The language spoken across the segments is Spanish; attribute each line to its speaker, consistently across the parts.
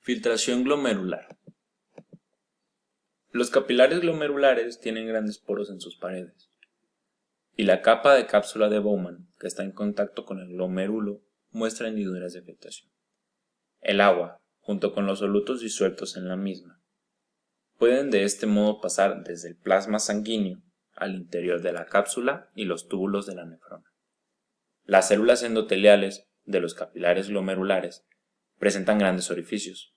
Speaker 1: Filtración glomerular. Los capilares glomerulares tienen grandes poros en sus paredes, y la capa de cápsula de Bowman, que está en contacto con el glomérulo, muestra hendiduras de filtración. El agua, junto con los solutos disueltos en la misma, pueden de este modo pasar desde el plasma sanguíneo al interior de la cápsula y los túbulos de la nefrona. Las células endoteliales de los capilares glomerulares presentan grandes orificios,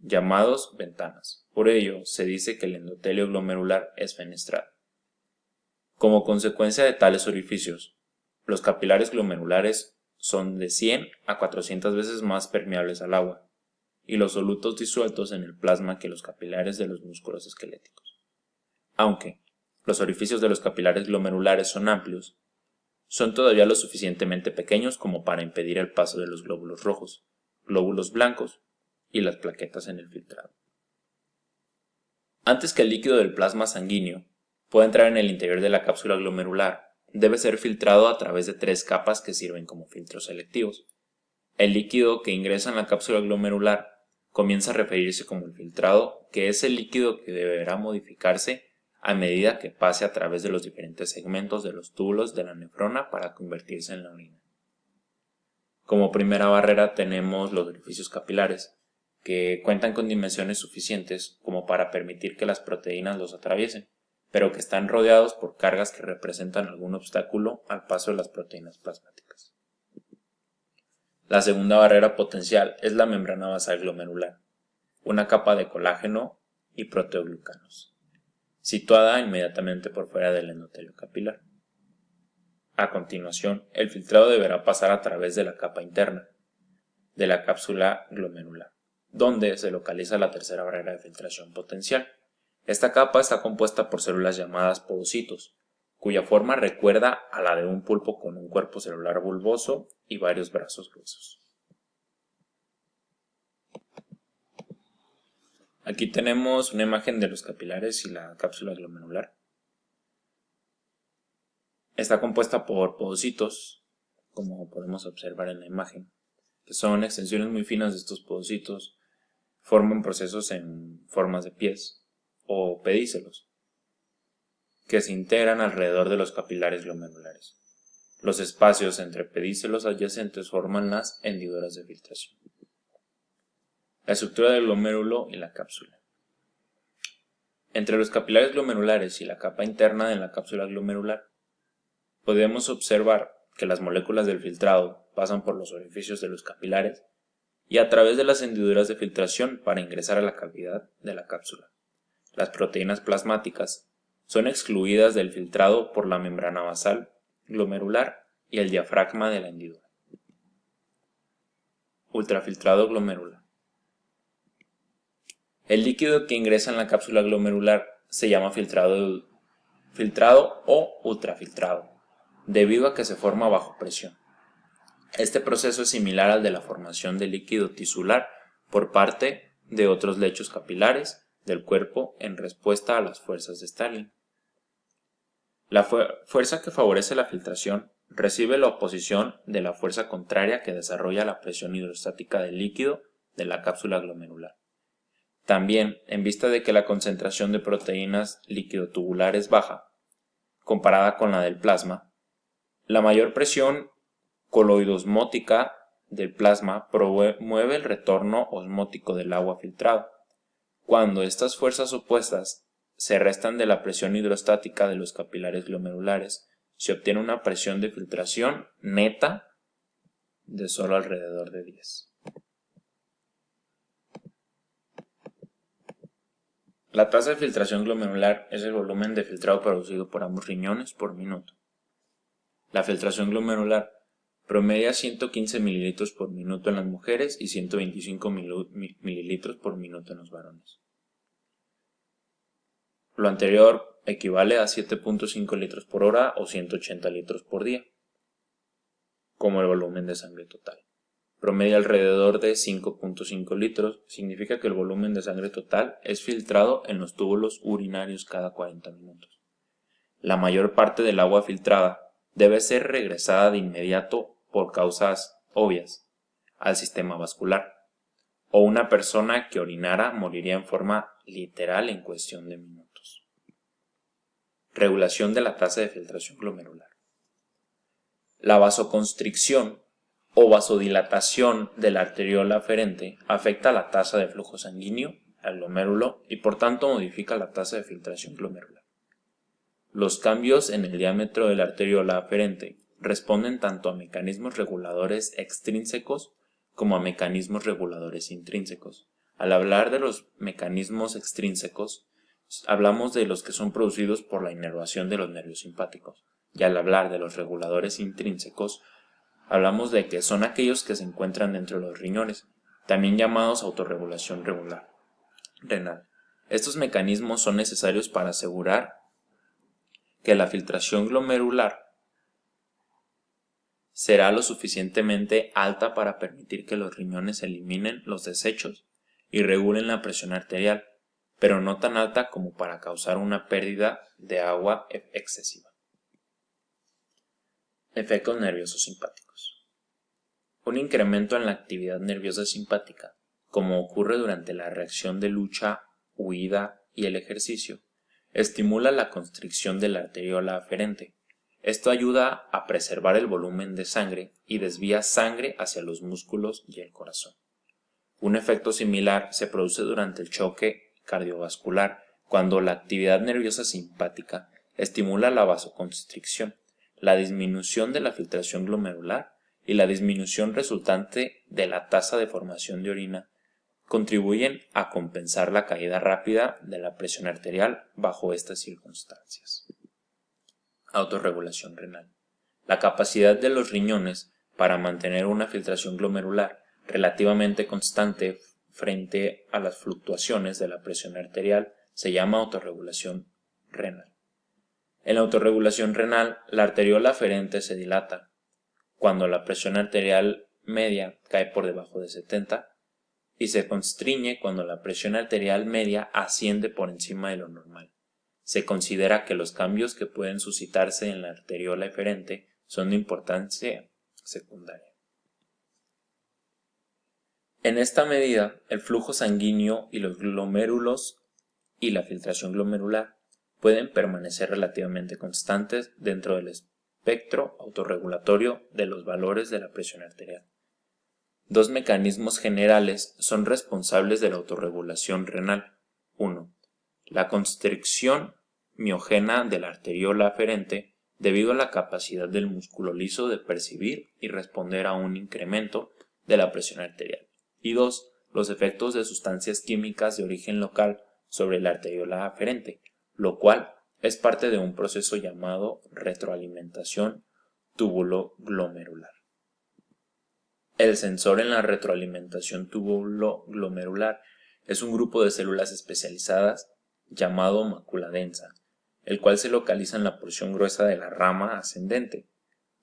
Speaker 1: llamados ventanas. Por ello, se dice que el endotelio glomerular es fenestrado. Como consecuencia de tales orificios, los capilares glomerulares son de 100 a 400 veces más permeables al agua, y los solutos disueltos en el plasma que los capilares de los músculos esqueléticos. Aunque los orificios de los capilares glomerulares son amplios, son todavía lo suficientemente pequeños como para impedir el paso de los glóbulos rojos, glóbulos blancos y las plaquetas en el filtrado. Antes que el líquido del plasma sanguíneo pueda entrar en el interior de la cápsula glomerular, debe ser filtrado a través de 3 capas que sirven como filtros selectivos. El líquido que ingresa en la cápsula glomerular comienza a referirse como el filtrado, que es el líquido que deberá modificarse a medida que pase a través de los diferentes segmentos de los túbulos de la nefrona para convertirse en la orina. Como primera barrera tenemos los orificios capilares, que cuentan con dimensiones suficientes como para permitir que las proteínas los atraviesen, pero que están rodeados por cargas que representan algún obstáculo al paso de las proteínas plasmáticas. La segunda barrera potencial es la membrana basal glomerular, una capa de colágeno y proteoglucanos, situada inmediatamente por fuera del endotelio capilar. A continuación, el filtrado deberá pasar a través de la capa interna de la cápsula glomerular, donde se localiza la tercera barrera de filtración potencial. Esta capa está compuesta por células llamadas podocitos, cuya forma recuerda a la de un pulpo con un cuerpo celular bulboso y varios brazos gruesos. Aquí tenemos una imagen de los capilares y la cápsula glomerular. Está compuesta por podocitos, como podemos observar en la imagen, que son extensiones muy finas de estos podocitos, forman procesos en formas de pies o pedícelos, que se integran alrededor de los capilares glomerulares. Los espacios entre pedícelos adyacentes forman las hendiduras de filtración. La estructura del glomérulo y la cápsula. Entre los capilares glomerulares y la capa interna de la cápsula glomerular, podemos observar que las moléculas del filtrado pasan por los orificios de los capilares y a través de las hendiduras de filtración para ingresar a la cavidad de la cápsula. Las proteínas plasmáticas son excluidas del filtrado por la membrana basal glomerular y el diafragma de la hendidura. Ultrafiltrado glomerular. El líquido que ingresa en la cápsula glomerular se llama filtrado o ultrafiltrado, debido a que se forma bajo presión. Este proceso es similar al de la formación de líquido tisular por parte de otros lechos capilares del cuerpo en respuesta a las fuerzas de Stalin. La fuerza que favorece la filtración recibe la oposición de la fuerza contraria que desarrolla la presión hidrostática del líquido de la cápsula glomerular. También, en vista de que la concentración de proteínas líquido-tubular es baja, comparada con la del plasma, la mayor presión coloidosmótica del plasma promueve el retorno osmótico del agua filtrado. Cuando estas fuerzas opuestas se restan de la presión hidrostática de los capilares glomerulares, se obtiene una presión de filtración neta de solo alrededor de 10. La tasa de filtración glomerular es el volumen de filtrado producido por ambos riñones por minuto. La filtración glomerular promedia 115 mililitros por minuto en las mujeres y 125 mililitros por minuto en los varones. Lo anterior equivale a 7.5 litros por hora o 180 litros por día, como el volumen de sangre total. Promedia alrededor de 5.5 litros, significa que el volumen de sangre total es filtrado en los túbulos urinarios cada 40 minutos. La mayor parte del agua filtrada debe ser regresada de inmediato por causas obvias al sistema vascular. o una persona que orinara moriría en forma literal en cuestión de minutos. Regulación de la tasa de filtración glomerular. La vasoconstricción o vasodilatación de la arteriola aferente afecta la tasa de flujo sanguíneo al glomérulo y por tanto modifica la tasa de filtración glomerular. Los cambios en el diámetro de la arteriola aferente responden tanto a mecanismos reguladores extrínsecos como a mecanismos reguladores intrínsecos. Al hablar de los mecanismos extrínsecos, hablamos de los que son producidos por la inervación de los nervios simpáticos, y al hablar de los reguladores intrínsecos, hablamos de que son aquellos que se encuentran dentro de los riñones, también llamados autorregulación renal. Estos mecanismos son necesarios para asegurar que la filtración glomerular será lo suficientemente alta para permitir que los riñones eliminen los desechos y regulen la presión arterial, pero no tan alta como para causar una pérdida de agua excesiva. Efectos nerviosos simpáticos. Un incremento en la actividad nerviosa simpática, como ocurre durante la reacción de lucha, huida y el ejercicio, estimula la constricción de la arteriola aferente. Esto ayuda a preservar el volumen de sangre y desvía sangre hacia los músculos y el corazón. Un efecto similar se produce durante el choque cardiovascular cuando la actividad nerviosa simpática estimula la vasoconstricción, la disminución de la filtración glomerular y la disminución resultante de la tasa de formación de orina contribuyen a compensar la caída rápida de la presión arterial bajo estas circunstancias. Autorregulación renal. La capacidad de los riñones para mantener una filtración glomerular relativamente constante frente a las fluctuaciones de la presión arterial se llama autorregulación renal. En la autorregulación renal, la arteriola aferente se dilata cuando la presión arterial media cae por debajo de 70 y se constriñe cuando la presión arterial media asciende por encima de lo normal. Se considera que los cambios que pueden suscitarse en la arteriola eferente son de importancia secundaria. En esta medida, el flujo sanguíneo y los glomérulos y la filtración glomerular pueden permanecer relativamente constantes dentro del espectro autorregulatorio de los valores de la presión arterial. Dos mecanismos generales son responsables de la autorregulación renal. 1. La constricción miógena de la arteriola aferente debido a la capacidad del músculo liso de percibir y responder a un incremento de la presión arterial. Y 2. Los efectos de sustancias químicas de origen local sobre la arteriola aferente, lo cual es parte de un proceso llamado retroalimentación túbulo-glomerular. El sensor en la retroalimentación túbulo-glomerular es un grupo de células especializadas llamado mácula densa, el cual se localiza en la porción gruesa de la rama ascendente,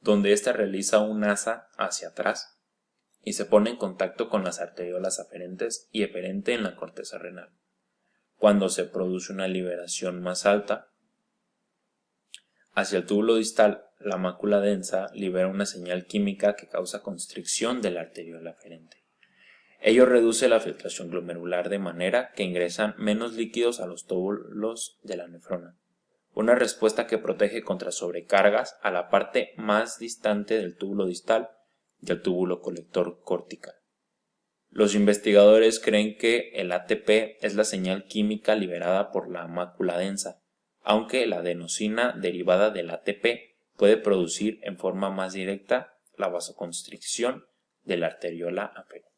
Speaker 1: donde ésta realiza un asa hacia atrás y se pone en contacto con las arteriolas aferentes y eferente en la corteza renal. Cuando se produce una liberación más alta hacia el túbulo distal, la mácula densa libera una señal química que causa constricción de la arteriola aferente. Ello reduce la filtración glomerular de manera que ingresan menos líquidos a los túbulos de la nefrona, una respuesta que protege contra sobrecargas a la parte más distante del túbulo distal y al túbulo colector cortical. Los investigadores creen que el ATP es la señal química liberada por la mácula densa, aunque la adenosina derivada del ATP puede producir en forma más directa la vasoconstricción de la arteriola aferente.